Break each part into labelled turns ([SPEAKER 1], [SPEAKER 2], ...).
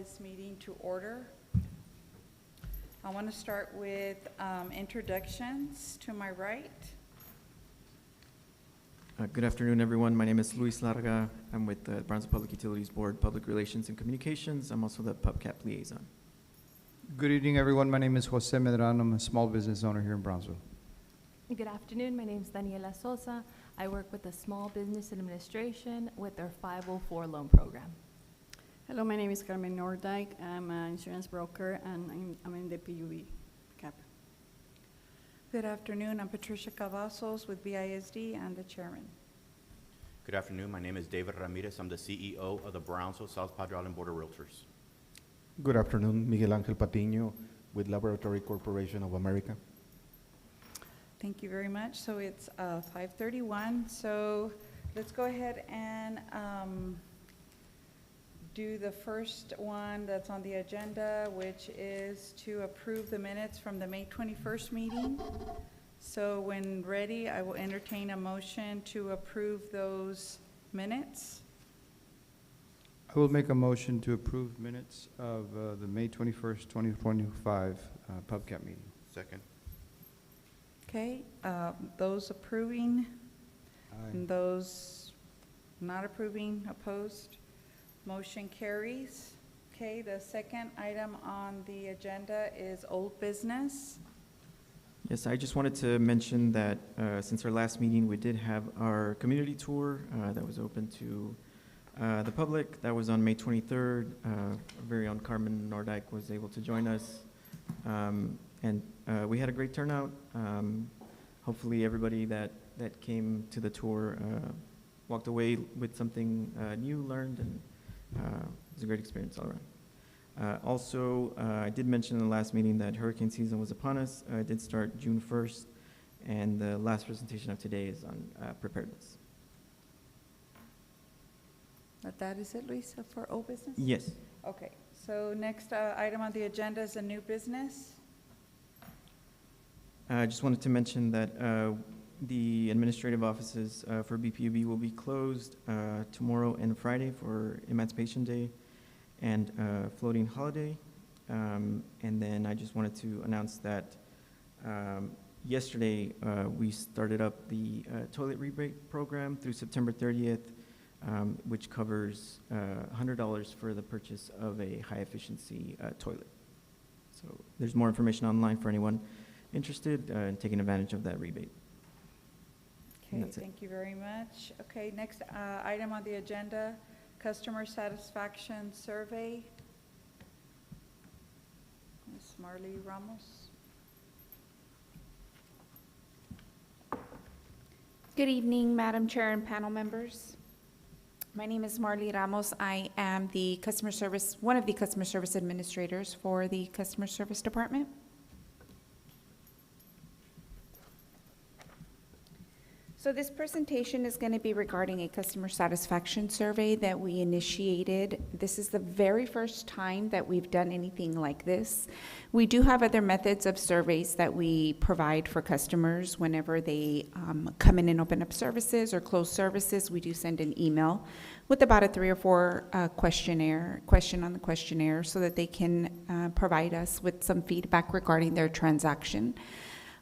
[SPEAKER 1] this meeting to order. I want to start with introductions to my right.
[SPEAKER 2] Good afternoon, everyone. My name is Luis Larga. I'm with the Brownsville Public Utilities Board, Public Relations and Communications. I'm also the PUBCAP liaison.
[SPEAKER 3] Good evening, everyone. My name is Jose Medran. I'm a small business owner here in Brownsville.
[SPEAKER 4] Good afternoon. My name is Daniela Sosa. I work with the Small Business Administration with their 504 loan program.
[SPEAKER 5] Hello, my name is Carmen Nordijk. I'm an insurance broker, and I'm in the PUBCAP.
[SPEAKER 1] Good afternoon. I'm Patricia Cavazos with BISD and the chairman.
[SPEAKER 6] Good afternoon. My name is David Ramirez. I'm the CEO of the Brownsville South Padre Island Board of Realtors.
[SPEAKER 7] Good afternoon, Miguel Ángel Patiño with Laboratory Corporation of America.
[SPEAKER 1] Thank you very much. So it's 5:31. So let's go ahead and do the first one that's on the agenda, which is to approve the minutes from the May 21st meeting. So when ready, I will entertain a motion to approve those minutes.
[SPEAKER 3] I will make a motion to approve minutes of the May 21st, 2025 PUBCAP meeting.
[SPEAKER 6] Second.
[SPEAKER 1] Okay, those approving and those not approving, opposed, motion carries. Okay, the second item on the agenda is old business.
[SPEAKER 2] Yes, I just wanted to mention that since our last meeting, we did have our community tour that was open to the public. That was on May 23rd. Our very own Carmen Nordijk was able to join us. And we had a great turnout. Hopefully everybody that came to the tour walked away with something new, learned, and it was a great experience all around. Also, I did mention in the last meeting that hurricane season was upon us. It did start June 1st, and the last presentation of today is on preparedness.
[SPEAKER 1] That is it, Luisa, for old business?
[SPEAKER 2] Yes.
[SPEAKER 1] Okay, so next item on the agenda is a new business.
[SPEAKER 2] I just wanted to mention that the administrative offices for BPUB will be closed tomorrow and Friday for Emancipation Day and floating holiday. And then I just wanted to announce that yesterday we started up the toilet rebate program through September 30th, which covers $100 for the purchase of a high-efficiency toilet. So there's more information online for anyone interested in taking advantage of that rebate.
[SPEAKER 1] Okay, thank you very much. Okay, next item on the agenda, customer satisfaction survey. Ms. Marley Ramos.
[SPEAKER 8] Good evening, Madam Chair and panel members. My name is Marley Ramos. I am the one of the customer service administrators for the customer service department. So this presentation is going to be regarding a customer satisfaction survey that we initiated. This is the very first time that we've done anything like this. We do have other methods of surveys that we provide for customers whenever they come in and open up services or close services. We do send an email with about a 3 or 4 question on the questionnaire so that they can provide us with some feedback regarding their transaction.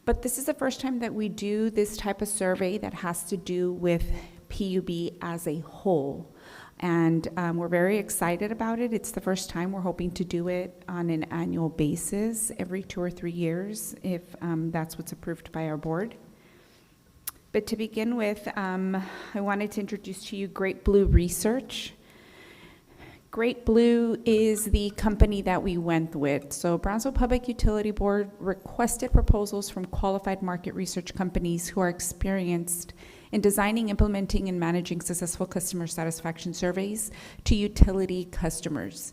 [SPEAKER 8] But this is the first time that we do this type of survey that has to do with PUB as a whole. And we're very excited about it. It's the first time. We're hoping to do it on an annual basis every 2 or 3 years if that's what's approved by our board. But to begin with, I wanted to introduce to you Great Blue Research. Great Blue is the company that we went with. So Brownsville Public Utility Board requested proposals from qualified market research companies who are experienced in designing, implementing, and managing successful customer satisfaction surveys to utility customers.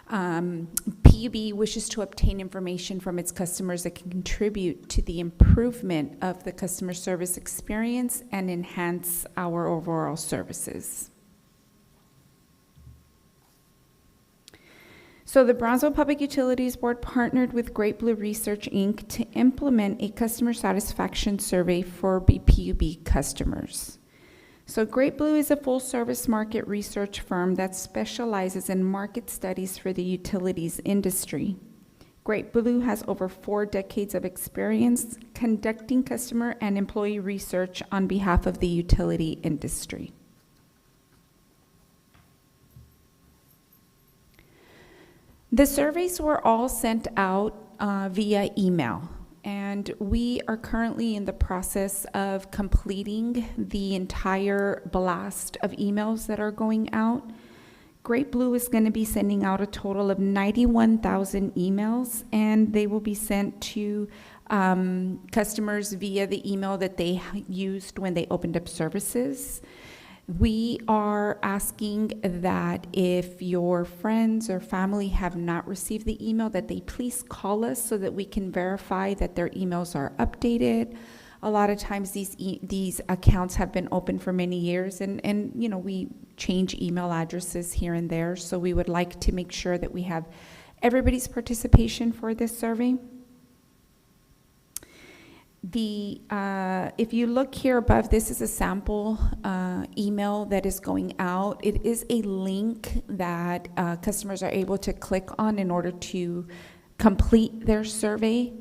[SPEAKER 8] PUB wishes to obtain information from its customers that can contribute to the improvement of the customer service experience and enhance our overall services. So the Brownsville Public Utilities Board partnered with Great Blue Research, Inc. to implement a customer satisfaction survey for PUB customers. So Great Blue is a full-service market research firm that specializes in market studies for the utilities industry. Great Blue has over 4 decades of experience conducting customer and employee research on behalf of the utility industry. The surveys were all sent out via email, and we are currently in the process of completing the entire blast of emails that are going out. Great Blue is going to be sending out a total of 91,000 emails, and they will be sent to customers via the email that they used when they opened up services. We are asking that if your friends or family have not received the email, that they please call us so that we can verify that their emails are updated. A lot of times these accounts have been open for many years, and you know, we change email addresses here and there, so we would like to make sure that we have everybody's participation for this survey. If you look here above, this is a sample email that is going out. It is a link that customers are able to click on in order to complete their survey.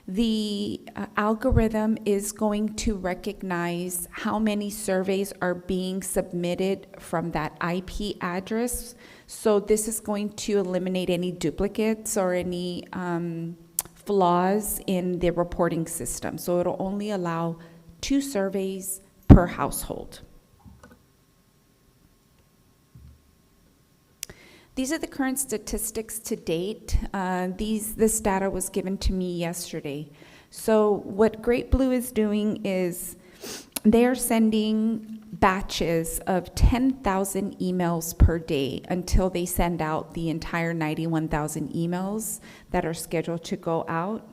[SPEAKER 8] The algorithm is going to recognize how many surveys are being submitted from that IP address. So this is going to eliminate any duplicates or any flaws in the reporting system. So it'll only allow 2 surveys per household. These are the current statistics to date. This data was given to me yesterday. So what Great Blue is doing is they're sending batches of 10,000 emails per day until they send out the entire 91,000 emails that are scheduled to go out.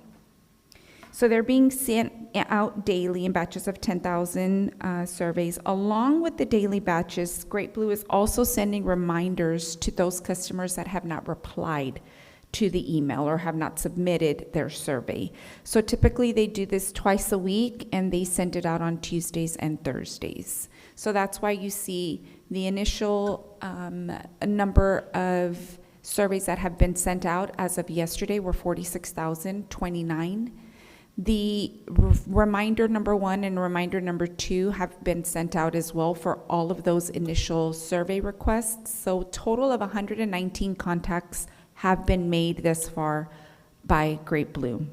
[SPEAKER 8] So they're being sent out daily in batches of 10,000 surveys. Along with the daily batches, Great Blue is also sending reminders to those customers that have not replied to the email or have not submitted their survey. So typically they do this twice a week, and they send it out on Tuesdays and Thursdays. So that's why you see the initial number of surveys that have been sent out as of yesterday were 46,029. The reminder number 1 and reminder number 2 have been sent out as well for all of those initial survey requests. So total of 119 contacts have been made thus far by Great Blue.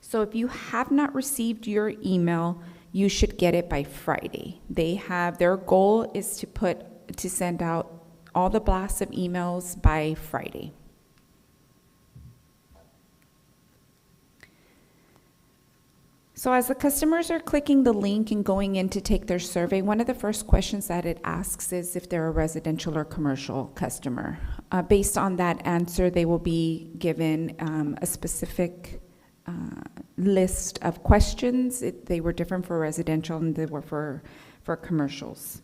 [SPEAKER 8] So if you have not received your email, you should get it by Friday. Their goal is to send out all the blasts of emails by Friday. So as the customers are clicking the link and going in to take their survey, one of the first questions that it asks is if they're a residential or commercial customer. Based on that answer, they will be given a specific list of questions. They were different for residential and they were for commercials.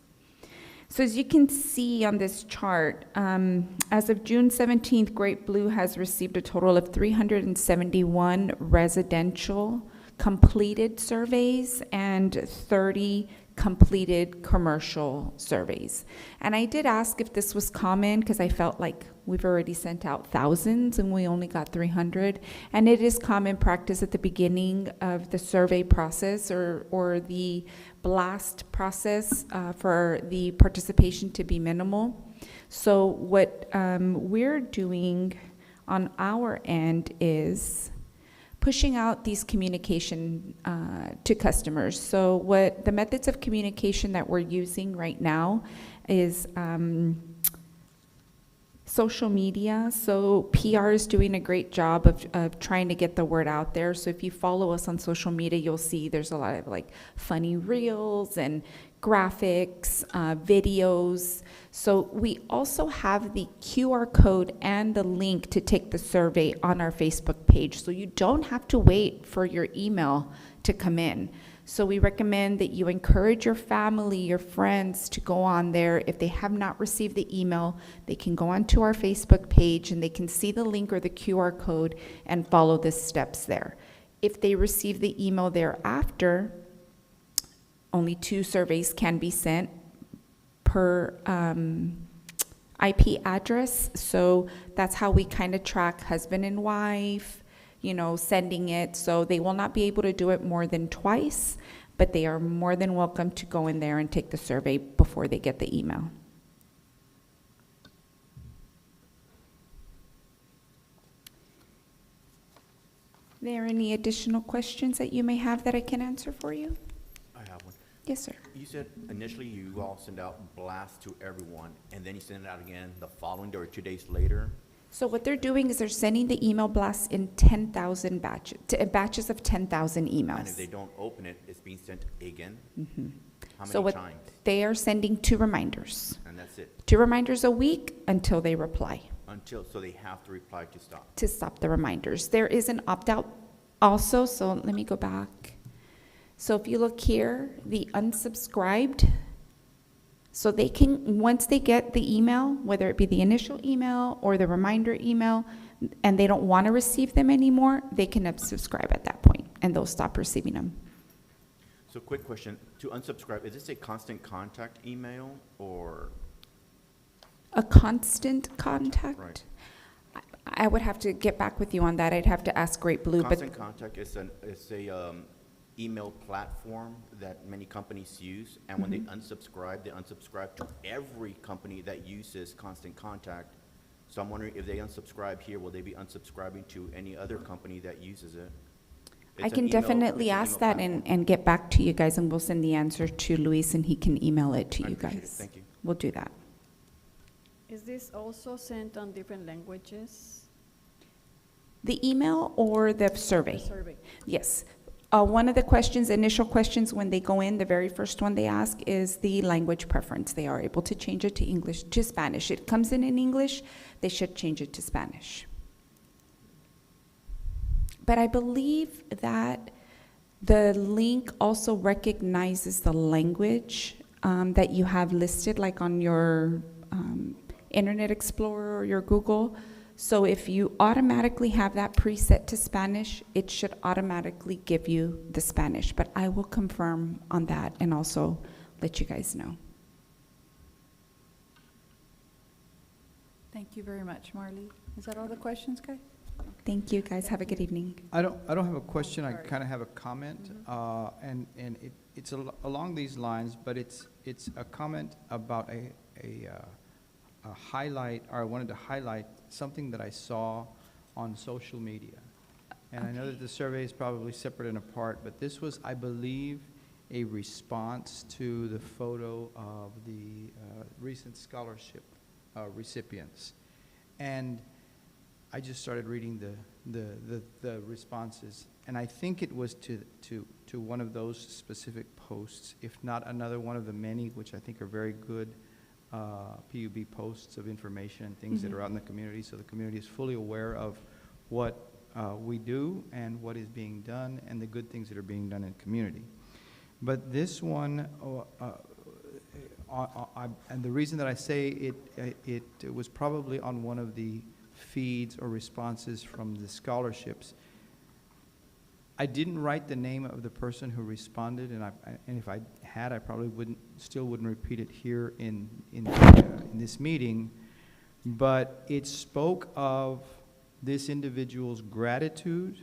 [SPEAKER 8] So as you can see on this chart, as of June 17th, Great Blue has received a total of 371 residential completed surveys and 30 completed commercial surveys. And I did ask if this was common because I felt like we've already sent out thousands and we only got 300. And it is common practice at the beginning of the survey process or the blast process for the participation to be minimal. So what we're doing on our end is pushing out these communication to customers. So what the methods of communication that we're using right now is social media. So PR is doing a great job of trying to get the word out there. So if you follow us on social media, you'll see there's a lot of like funny reels and graphics, videos. So we also have the QR code and the link to take the survey on our Facebook page. So you don't have to wait for your email to come in. So we recommend that you encourage your family, your friends to go on there. If they have not received the email, they can go onto our Facebook page and they can see the link or the QR code and follow the steps there. If they receive the email thereafter, only 2 surveys can be sent per IP address. So that's how we kind of track husband and wife, sending it. So they will not be able to do it more than twice, but they are more than welcome to go in there and take the survey before they get the email. There any additional questions that you may have that I can answer for you?
[SPEAKER 6] I have one.
[SPEAKER 8] Yes, sir.
[SPEAKER 6] You said initially you all send out blasts to everyone, and then you send it out again the following day or 2 days later?
[SPEAKER 8] So what they're doing is they're sending the email blasts in 10,000 batches, batches of 10,000 emails.
[SPEAKER 6] And if they don't open it, it's being sent again? How
[SPEAKER 8] So
[SPEAKER 6] many
[SPEAKER 8] what
[SPEAKER 6] times?
[SPEAKER 8] they are sending 2 reminders.
[SPEAKER 6] And that's it?
[SPEAKER 8] 2 reminders a week until they reply
[SPEAKER 6] So they have to reply to stop?
[SPEAKER 8] to stop the reminders. There is an opt-out also, so let me go back. So if you look here, the unsubscribed, so they can, once they get the email, whether it be the initial email or the reminder email, and they don't want to receive them anymore, they can unsubscribe at that point, and they'll stop receiving them.
[SPEAKER 6] So quick question, to unsubscribe, is this a constant contact email or?
[SPEAKER 8] A constant contact?
[SPEAKER 6] Right.
[SPEAKER 8] I would have to get back with you on that. I'd have to ask Great Blue, but
[SPEAKER 6] Constant contact is a email platform that many companies use, and when they unsubscribe to every company that uses constant contact. So I'm wondering if they unsubscribe here, will they be unsubscribing to any other company that uses it?
[SPEAKER 8] I
[SPEAKER 6] It's
[SPEAKER 8] can
[SPEAKER 6] an email-
[SPEAKER 8] definitely
[SPEAKER 6] it's an
[SPEAKER 8] ask
[SPEAKER 6] email
[SPEAKER 8] that
[SPEAKER 6] platform.
[SPEAKER 8] and get back to you guys, and we'll send the answer to Luis, and he can email it to
[SPEAKER 6] I
[SPEAKER 8] you
[SPEAKER 6] appreciate it.
[SPEAKER 8] guys.
[SPEAKER 6] Thank you.
[SPEAKER 8] We'll do that.
[SPEAKER 5] Is this also sent on different languages?
[SPEAKER 8] The email or the
[SPEAKER 5] The
[SPEAKER 8] survey?
[SPEAKER 5] survey.
[SPEAKER 8] Yes. One of the questions, initial questions when they go in, the very first one they ask is the language preference. They are able to change it to English, to Spanish. It comes in English, they should change it to Spanish. But I believe that the link also recognizes the language that you have listed, like on your Internet Explorer or your Google. So if you automatically have that preset to Spanish, it should automatically give you the Spanish. But I will confirm on that and also let you guys know.
[SPEAKER 1] Thank you very much, Marley. Is that all the questions, guys?
[SPEAKER 8] Thank you, guys. Have a good evening.
[SPEAKER 3] I don't have a question, I
[SPEAKER 1] Sorry.
[SPEAKER 3] kind of have a comment, and it's along these lines, but it's a comment about a highlight, or I wanted to highlight something that I saw on social media. And I know that the survey is probably separate and apart, but this was, I believe, a response to the photo of the recent scholarship recipients. And I just started reading the responses, and I think it was to one of those specific posts, if not another one of the many, which I think are very good PUB posts of information and things that are out in the community, so the community is fully aware of what we do and what is being done and the good things that are being done in the community. But this one, and the reason that I say it was probably on one of the feeds or responses from the scholarships. I didn't write the name of the person who responded, and if I had, I probably still wouldn't repeat it here in this meeting. But it spoke of this individual's gratitude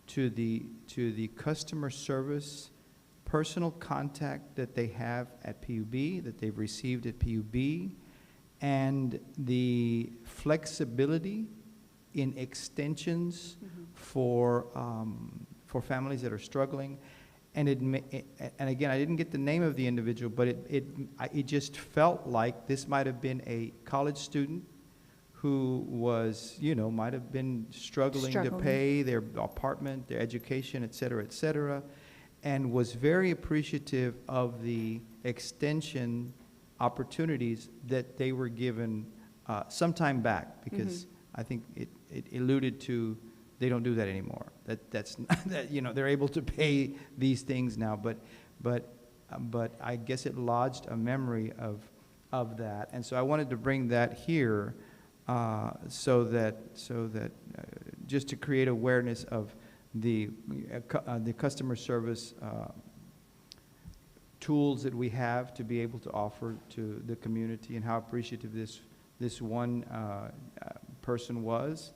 [SPEAKER 3] to the customer service, personal contact that they have at PUB, that they've received at PUB, and the flexibility in extensions for families that are struggling. And and again, I didn't get the name of the individual, but it just felt like this might have been a college student who was, might have been struggling to pay their apartment, their education, et cetera, and was very appreciative of the extension opportunities that they were given some time back, because I think it alluded to they don't do that anymore. That's that they're able to pay these things now, but I guess it lodged a memory of that, and so I wanted to bring that here so that just to create awareness of the customer service tools that we have to be able to offer to the community, and how appreciative this one person was.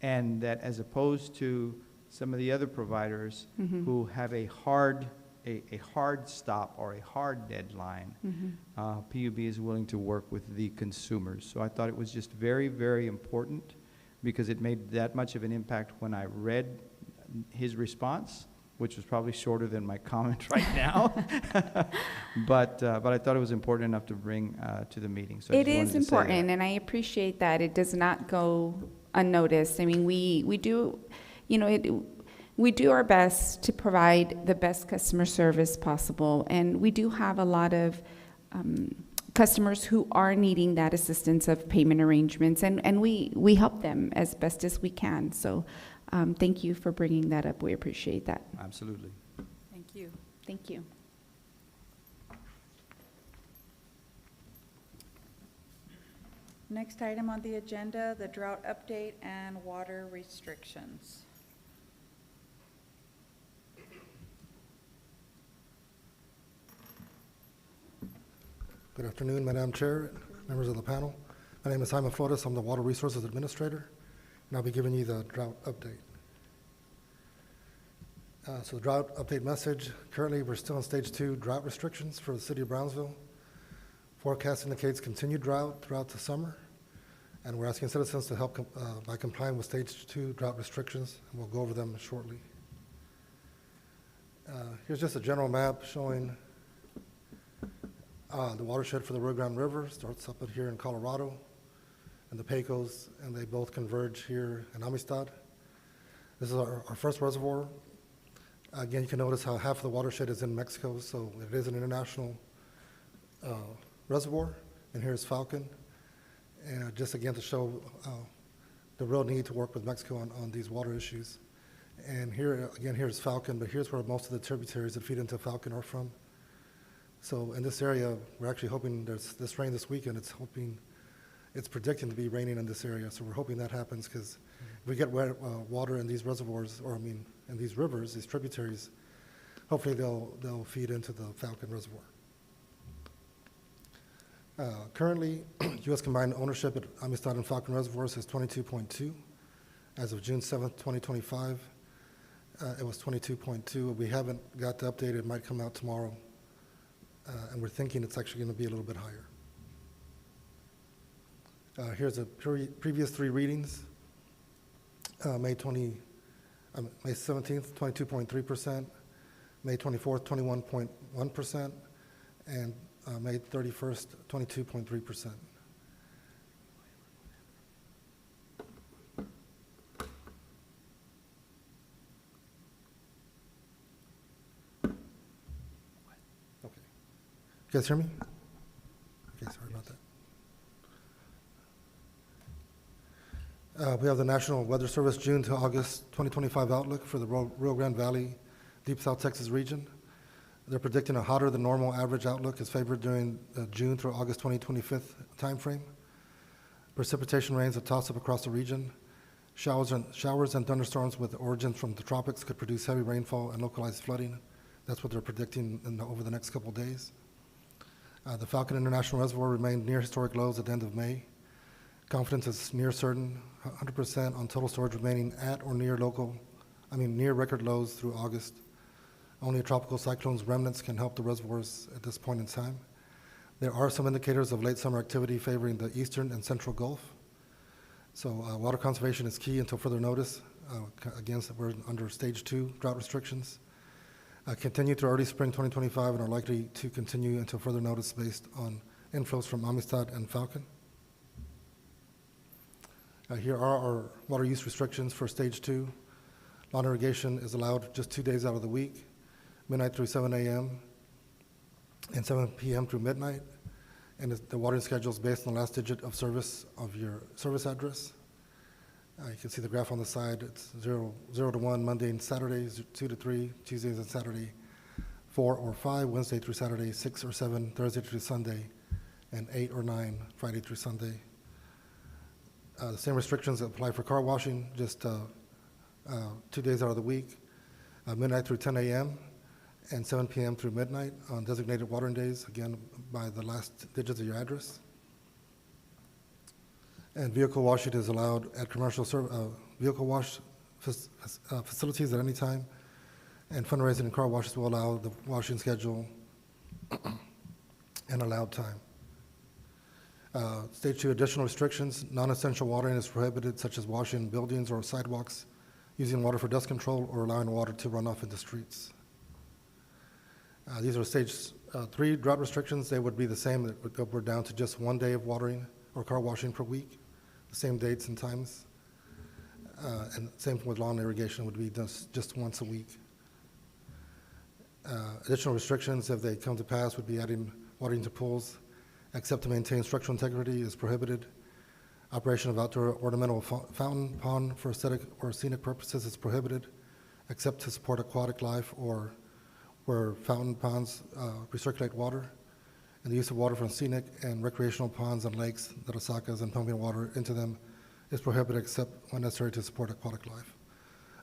[SPEAKER 3] And that as opposed to some of the other providers
[SPEAKER 8] Mhm.
[SPEAKER 3] who have a hard stop or a hard deadline, PUB is willing to work with the consumers. So I thought it was just very, very important, because it made that much of an impact when I read his response, which was probably shorter than my comment right now. But I thought it was important enough to bring to the meeting. So I
[SPEAKER 8] It
[SPEAKER 3] just wanted
[SPEAKER 8] is
[SPEAKER 3] to say that.
[SPEAKER 8] important, and I appreciate that. It does not go unnoticed. I mean, we do, we do our best to provide the best customer service possible, and we do have a lot of customers who are needing that assistance of payment arrangements, and we help them as best as we can. So thank you for bringing that up. We appreciate that.
[SPEAKER 3] Absolutely.
[SPEAKER 1] Thank you.
[SPEAKER 8] Thank you.
[SPEAKER 1] Next item on the agenda, the drought update and water restrictions.
[SPEAKER 9] Good afternoon, Madam Chair, members of the panel. My name is Simon Flores. I'm the Water Resources Administrator, and I'll be giving you the drought update. So the drought update message, currently we're still in stage 2 drought restrictions for the city of Brownsville. Forecast indicates continued drought throughout the summer, and we're asking citizens to help by complying with stage 2 drought restrictions, and we'll go over them shortly. Here's just a general map showing the watershed for the Rio Grande River. Starts up here in Colorado, and the Pecos, and they both converge here in Amistad. This is our first reservoir. Again, you can notice how half of the watershed is in Mexico, so it is an international reservoir. And here's Falcon. And just again to show the real need to work with Mexico on these water issues. And here, again, here's Falcon, but here's where most of the tributaries that feed into Falcon are from. So in this area, we're actually hoping there's this rain this weekend. It's predicting to be raining in this area, so we're hoping that happens, because if we get water in these reservoirs, in these rivers, these tributaries, hopefully they'll feed into the Falcon Reservoir. Currently, U.S. combined ownership at Amistad and Falcon Reservoirs is 22.2. As of June 7th, 2025, it was 22.2. We haven't got the update. It might come out tomorrow. And we're thinking it's actually going to be a little bit higher. Here's the previous 3 readings. May 17th, 22.3%, May 24th, 21.1%, and May 31st, 22.3%. Okay. You guys hear me? Okay, sorry about that. We have the National Weather Service June to August 2025 outlook for the Rio Grande Valley, Deep South Texas region. They're predicting a hotter than normal average outlook is favored during the June through August 2025 timeframe. Precipitation rains that toss up across the region. Showers and thunderstorms with origins from the tropics could produce heavy rainfall and localized flooding. That's what they're predicting over the next couple of days. The Falcon International Reservoir remained near historic lows at the end of May. Confidence is near certain, 100% on total storage remaining at or near near record lows through August. Only a tropical cyclone's remnants can help the reservoirs at this point in time. There are some indicators of late summer activity favoring the eastern and central Gulf. So water conservation is key until further notice. Again, we're under stage 2 drought restrictions. Continue through early spring 2025 and are likely to continue until further notice based on inflows from Amistad and Falcon. Here are our water use restrictions for stage 2. Lawn irrigation is allowed just 2 days out of the week, midnight through 7 a.m. and 7 p.m. through midnight. And the watering schedule is based on the last digit of service of your service address. You can see the graph on the side. It's 0 to 1 Monday and Saturdays, 2 to 3 Tuesdays and Saturday, 4 or 5 Wednesday through Saturday, 6 or 7 Thursday through Sunday, and 8 or 9 Friday through Sunday. The same restrictions apply for car washing, just 2 days out of the week, midnight through 10 a.m., and 7 p.m. through midnight on designated watering days, again, by the last digits of your address. And vehicle washing is allowed at vehicle wash facilities at any time, and fundraising and car washes will allow the washing schedule and allowed time. Stage 2, additional restrictions. Non-essential watering is prohibited, such as washing buildings or sidewalks, using water for dust control, or allowing water to run off into streets. These are stage 3 drought restrictions. They would be the same. We're down to just 1 day of watering or car washing per week, the same dates and times. And same with lawn irrigation would be just once a week. Additional restrictions, if they come to pass, would be adding watering to pools, except to maintain structural integrity is prohibited. Operation of outdoor ornamental fountain pond for aesthetic or scenic purposes is prohibited, except to support aquatic life or where fountain ponds recirculate water. And the use of water from scenic and recreational ponds and lakes, the resakas, and pumping water into them is prohibited except when necessary to support aquatic life.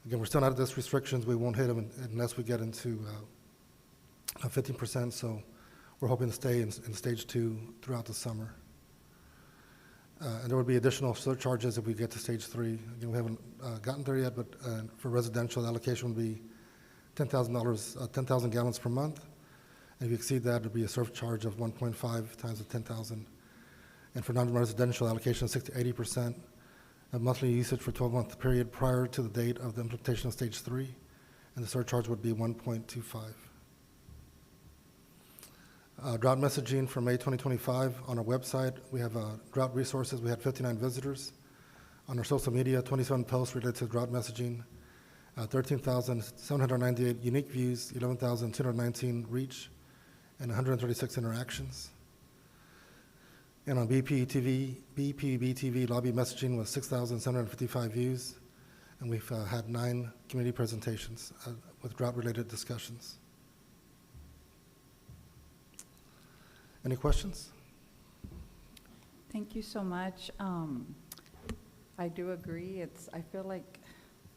[SPEAKER 9] Again, we're still not at these restrictions. We won't hit them unless we get into 15%, so we're hoping to stay in stage 2 throughout the summer. And there would be additional surcharges if we get to stage 3. Again, we haven't gotten there yet, but for residential, the allocation would be $10,000, 10,000 gallons per month. And if you exceed that, it would be a surcharge of 1.5 times the 10,000. And for non-residential, allocation of 60 to 80% of monthly usage for a 12-month period prior to the date of the implementation of stage 3. And the surcharge would be 1.25. Drought messaging for May 2025 on our website. We have drought resources. We had 59 visitors. On our social media, 27 posts related to drought messaging, 13,798 unique views, 11,219 reach, and 136 interactions. And on BPB-TV lobby messaging was 6,755 views, and we've had 9 community presentations with drought-related discussions. Any questions?
[SPEAKER 1] Thank you so much. I do agree. I feel like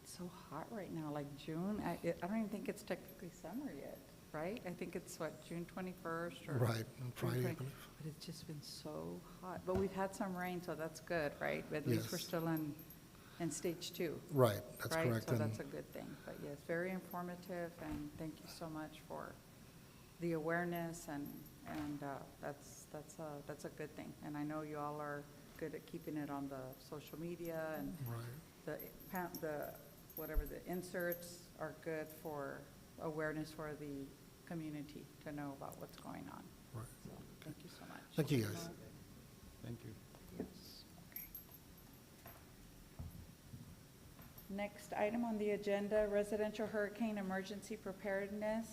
[SPEAKER 1] it's so hot right now, like June. I don't even think it's technically summer yet, right? I think it's what, June 21st or?
[SPEAKER 9] Right, on Friday, I believe.
[SPEAKER 1] But it's just been so hot. But we've had some rain, so that's good, right? At least we're
[SPEAKER 9] Yes.
[SPEAKER 1] still in stage 2.
[SPEAKER 9] Right, that's
[SPEAKER 1] right?
[SPEAKER 9] correct.
[SPEAKER 1] So
[SPEAKER 9] And
[SPEAKER 1] that's a good thing. But yes, very informative, and thank you so much for the awareness, and that's a good thing. And I know you all are good at keeping it on the social media, and
[SPEAKER 9] right.
[SPEAKER 1] the inserts are good for awareness for the community to know about what's going on.
[SPEAKER 9] Right.
[SPEAKER 1] So, thank you so much.
[SPEAKER 9] Thank you, guys.
[SPEAKER 3] Thank you.
[SPEAKER 1] Yes. Okay. Next item on the agenda, residential hurricane emergency preparedness.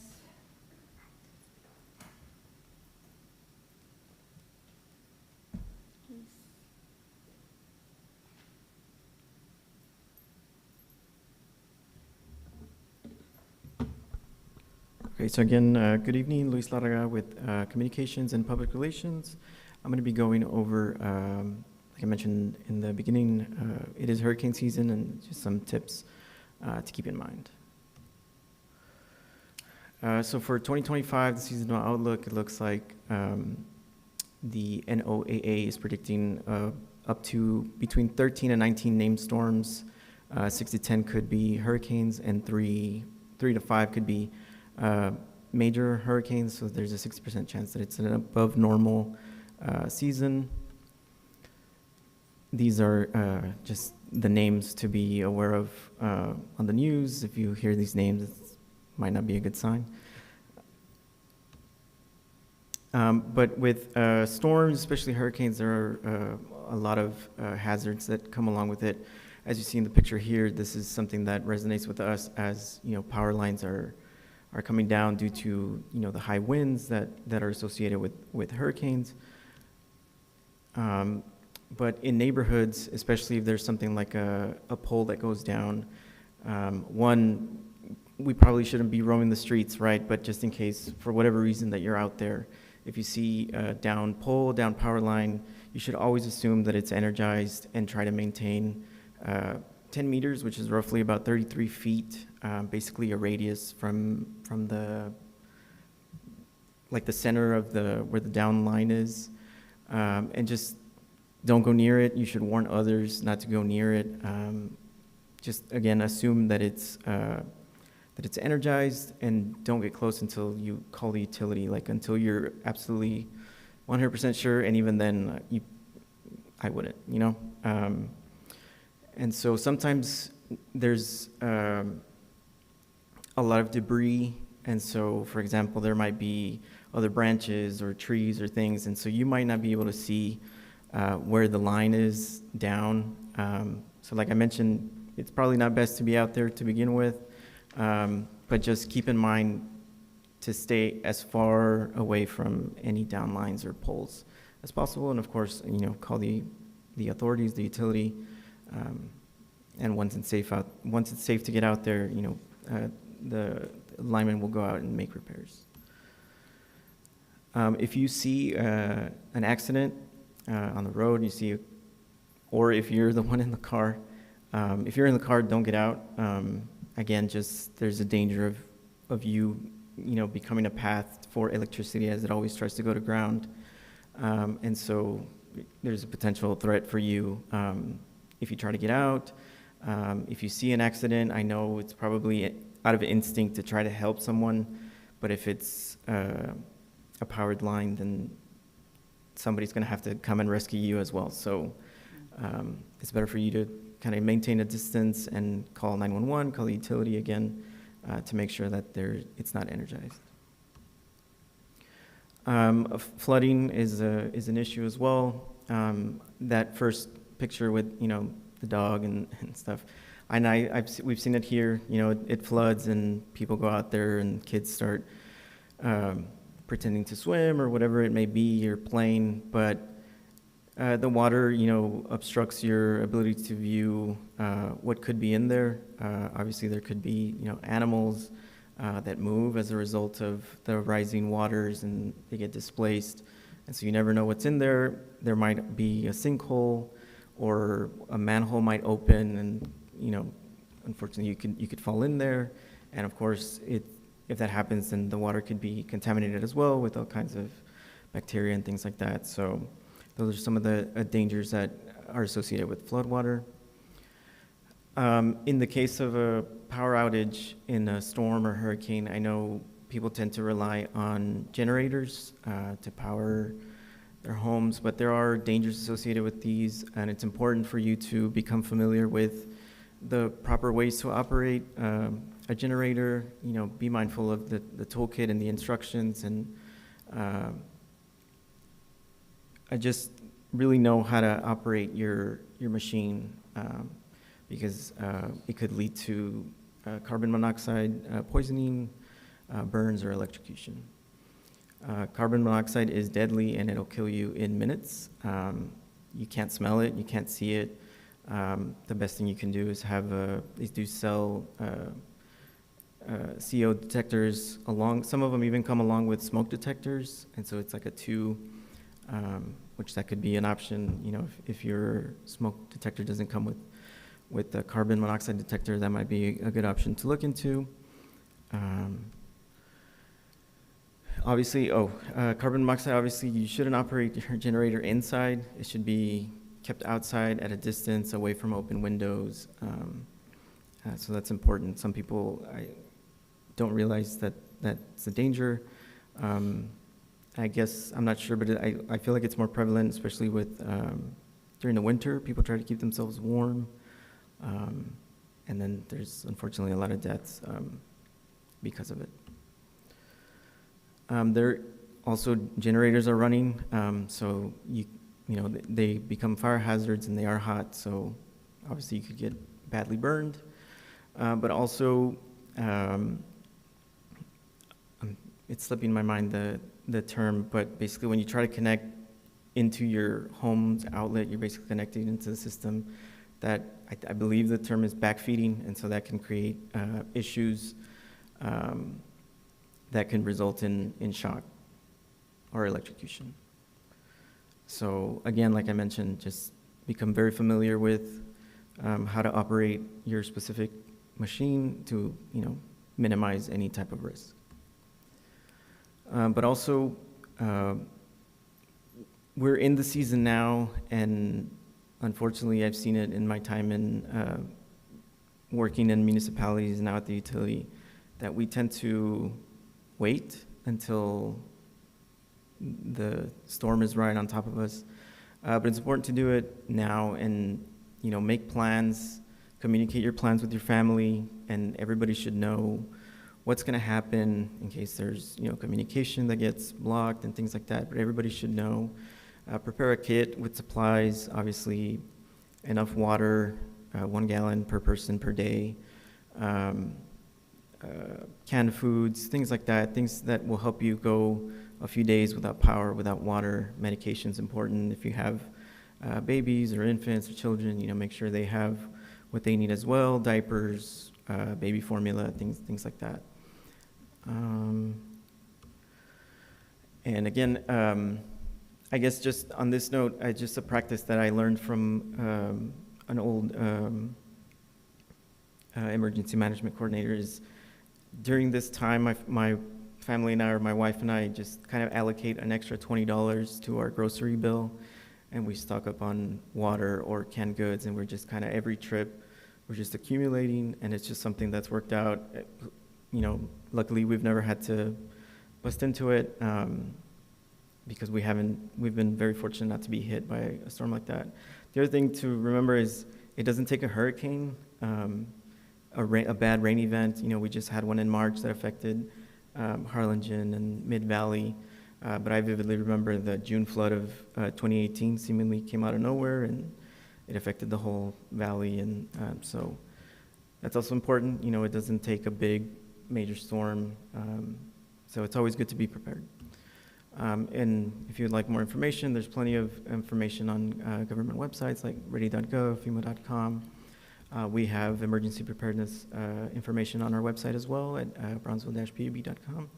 [SPEAKER 2] Okay, so again, good evening, Luis Larraga with Communications and Public Relations. I'm going to be going over, like I mentioned in the beginning, it is hurricane season, and just some tips to keep in mind. So for 2025, the seasonal outlook, it looks like the NOAA is predicting up to between 13 and 19 named storms. 6 to 10 could be hurricanes, and 3 to 5 could be major hurricanes, so there's a 60% chance that it's an above normal season. These are just the names to be aware of on the news. If you hear these names, it might not be a good sign. But with storms, especially hurricanes, there are a lot of hazards that come along with it. As you see in the picture here, this is something that resonates with us as, power lines are coming down due to, the high winds that are associated with hurricanes. But in neighborhoods, especially if there's something like a pole that goes down, one, we probably shouldn't be roaming the streets, right? But just in case, for whatever reason that you're out there, if you see a down pole, down power line, you should always assume that it's energized and try to maintain 10 meters, which is roughly about 33 feet, basically a radius from the like the center of where the down line is, and just don't go near it. You should warn others not to go near it. Just again, assume that it's energized, and don't get close until you call the utility, like until you're absolutely 100% sure, and even then, I wouldn't, you know? And so sometimes there's a lot of debris, and so, for example, there might be other branches or trees or things, and so you might not be able to see where the line is down. So like I mentioned, it's probably not best to be out there to begin with, but just keep in mind to stay as far away from any down lines or poles as possible, and of course, you know, call the authorities, the utility, and once it's safe to get out there, you know, the lineman will go out and make repairs. If you see an accident on the road, or if you're the one in the car, if you're in the car, don't get out. Again, just there's a danger of you know, becoming a path for electricity, as it always tries to go to ground. And so there's a potential threat for you if you try to get out. If you see an accident, I know it's probably out of instinct to try to help someone, but if it's a powered line, then somebody's going to have to come and rescue you as well. So it's better for you to kind of maintain a distance and call 911, call the utility again, to make sure that it's not energized. Flooding is an issue as well. That first picture with, you know, the dog and stuff, and we've seen it here. You know, it floods and people go out there and kids start pretending to swim or whatever it may be, or playing, but the water, you know, obstructs your ability to view what could be in there. Obviously, there could be, you know, animals that move as a result of the rising waters, and they get displaced. And so you never know what's in there. There might be a sinkhole, or a manhole might open, and, you know, unfortunately, you could fall in there. And of course, if that happens, then the water could be contaminated as well with all kinds of bacteria and things like that. So those are some of the dangers that are associated with floodwater. In the case of a power outage in a storm or hurricane, I know people tend to rely on generators to power their homes, but there are dangers associated with these, and it's important for you to become familiar with the proper ways to operate a generator. You know, be mindful of the toolkit and the instructions, and I just really know how to operate your machine, because it could lead to carbon monoxide poisoning, burns, or electrocution. Carbon monoxide is deadly, and it'll kill you in minutes. You can't smell it, you can't see it. The best thing you can do is they do sell CO detectors some of them even come along with smoke detectors, and so it's like a two, which that could be an option. You know, if your smoke detector doesn't come with the carbon monoxide detector, that might be a good option to look into. Obviously, carbon monoxide, obviously you shouldn't operate your generator inside. It should be kept outside at a distance away from open windows. So that's important. Some people don't realize that that's a danger. I guess, I'm not sure, but I feel like it's more prevalent, especially with during the winter. People try to keep themselves warm. And then there's unfortunately a lot of deaths because of it. There also generators are running, so you know they become fire hazards, and they are hot, so obviously you could get badly burned. But also, it's slipping my mind the term, but basically when you try to connect into your home's outlet, you're basically connecting into the system. That I believe the term is backfeeding, and so that can create issues that can result in shock or electrocution. So again, like I mentioned, just become very familiar with how to operate your specific machine to, you know, minimize any type of risk. But also, we're in the season now, and unfortunately, I've seen it in my time in working in municipalities now at the utility, that we tend to wait until the storm is right on top of us. But it's important to do it now and, make plans, communicate your plans with your family, and everybody should know what's going to happen in case there's, communication that gets blocked and things like that. But everybody should know. Prepare a kit with supplies, obviously enough water, 1 gallon per person per day, canned foods, things like that, things that will help you go a few days without power, without water. Medication's important. If you have babies or infants or children, make sure they have what they need as well, diapers, baby formula, things like that. And again, I guess just on this note, just a practice that I learned from an old emergency management coordinator is during this time, my family and I, or my wife and I, just kind of allocate an extra $20 to our grocery bill, and we stock up on water or canned goods, and we're just kind of every trip, we're just accumulating, and it's just something that's worked out. Luckily we've never had to bust into it because we've been very fortunate not to be hit by a storm like that. The other thing to remember is it doesn't take a hurricane, a bad rain event. We just had one in March that affected Harlingen and Mid-Valley. But I vividly remember the June flood of 2018 seemingly came out of nowhere, and it affected the whole valley. And so that's also important. It doesn't take a big, major storm. So it's always good to be prepared. And if you'd like more information, there's plenty of information on government websites like ready.gov, FEMA.com. We have emergency preparedness information on our website as well at bronzeville-pub.com.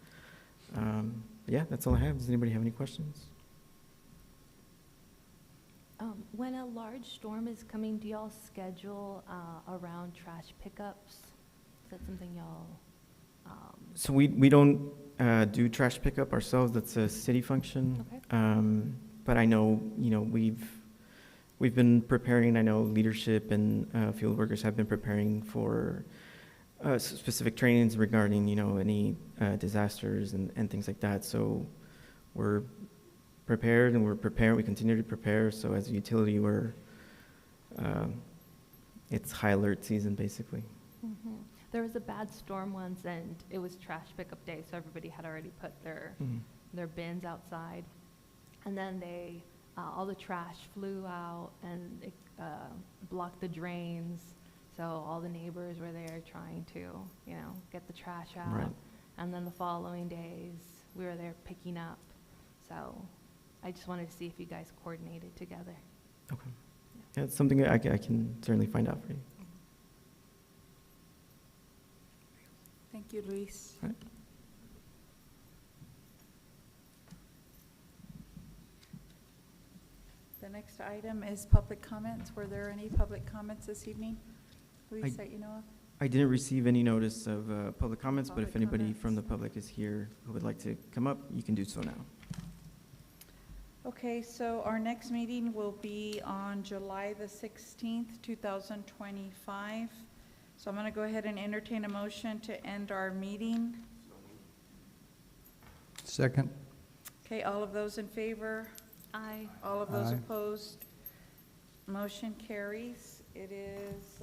[SPEAKER 2] Yeah, that's all I have. Does anybody have any questions?
[SPEAKER 4] When a large storm is coming, do y'all schedule around trash pickups? Is that something y'all?
[SPEAKER 2] So we don't do trash pickup ourselves. That's a city function.
[SPEAKER 4] Okay.
[SPEAKER 2] But I know, we've been preparing. I know leadership and field workers have been preparing for specific trainings regarding, any disasters and things like that. So we're prepared, and we continue to prepare. So as a utility, it's high alert season, basically.
[SPEAKER 4] Mm-hmm. There was a bad storm once, and it was trash pickup day, so everybody had already put their bins outside. And then all the trash flew out, and it blocked the drains. So all the neighbors were there trying to, get the trash out.
[SPEAKER 2] Right.
[SPEAKER 4] And then the following days, we were there picking up. So I just wanted to see if you guys coordinated together.
[SPEAKER 2] Okay. Yeah, it's something I can certainly find out for you.
[SPEAKER 1] Thank you, Luis.
[SPEAKER 2] All right.
[SPEAKER 1] The next item is public comments. Were there any public comments this evening, Luis, that you know of?
[SPEAKER 2] I didn't receive any notice of public comments, but if
[SPEAKER 1] Public
[SPEAKER 2] anybody
[SPEAKER 1] comments.
[SPEAKER 2] from the public is here who would like to come up, you can do so now.
[SPEAKER 1] Okay, so our next meeting will be on July the 16th, 2025. So I'm going to go ahead and entertain a motion to end our meeting.
[SPEAKER 3] Second.
[SPEAKER 1] Okay, all of those in favor?
[SPEAKER 4] Aye.
[SPEAKER 1] All of those
[SPEAKER 3] Aye.
[SPEAKER 1] opposed? Motion carries. It is